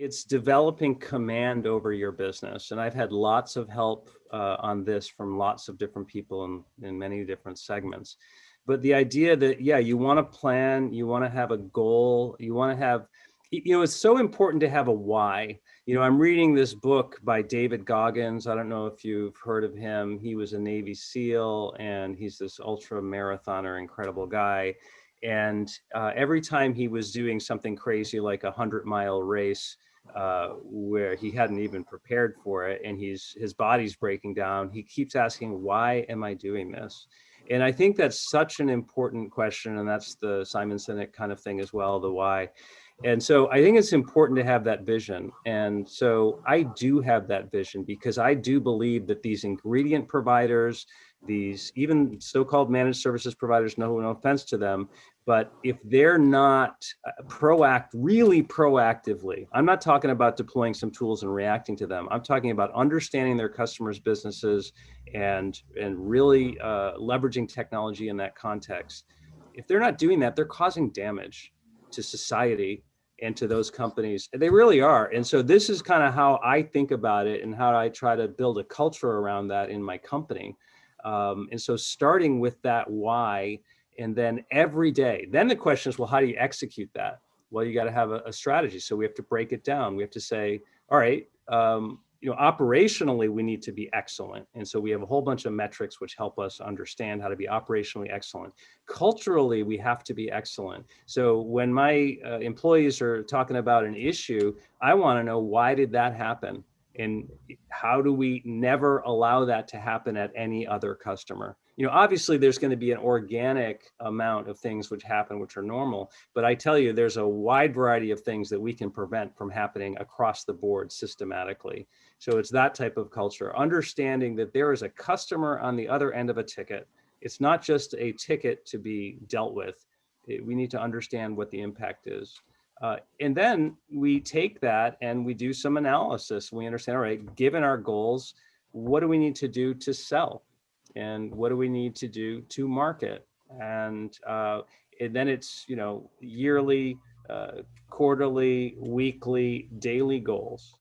It's developing command over your business. And I've had lots of help on this from lots of different people in many different segments. But the idea that, yeah, you want to plan, you want to have a goal, you want to have, it's so important to have a why. I'm reading this book by David Goggins. I don't know if you've heard of him. He was a Navy SEAL and he's this ultra marathoner, incredible guy. And every time he was doing something crazy like a 100-mile race, where he hadn't even prepared for it and his body's breaking down, he keeps asking, why am I doing this? And I think that's such an important question. And that's the Simon Sinek kind of thing as well, the why. And so I think it's important to have that vision. And so I do have that vision because I do believe that these ingredient providers, these even so-called managed services providers, no offense to them, but if they're not really proactively, I'm not talking about deploying some tools and reacting to them. I'm talking about understanding their customers' businesses and really leveraging technology in that context. If they're not doing that, they're causing damage to society and to those companies. They really are. And so this is kind of how I think about it and how I try to build a culture around that in my company. And so starting with that why, and then every day, then the question is, well, how do you execute that? Well, you got to have a strategy. So we have to break it down. We have to say, all right, operationally, we need to be excellent. And so we have a whole bunch of metrics which help us understand how to be operationally excellent. Culturally, we have to be excellent. So when my employees are talking about an issue, I want to know, why did that happen? And how do we never allow that to happen at any other customer? Obviously there's going to be an organic amount of things which happen, which are normal, but I tell you, there's a wide variety of things that we can prevent from happening across the board systematically. So it's that type of culture, understanding that there is a customer on the other end of a ticket. It's not just a ticket to be dealt with. We need to understand what the impact is. And then we take that and we do some analysis. We understand, all right, given our goals, what do we need to do to sell? And what do we need to do to market? And then it's, yearly, quarterly, weekly, daily goals.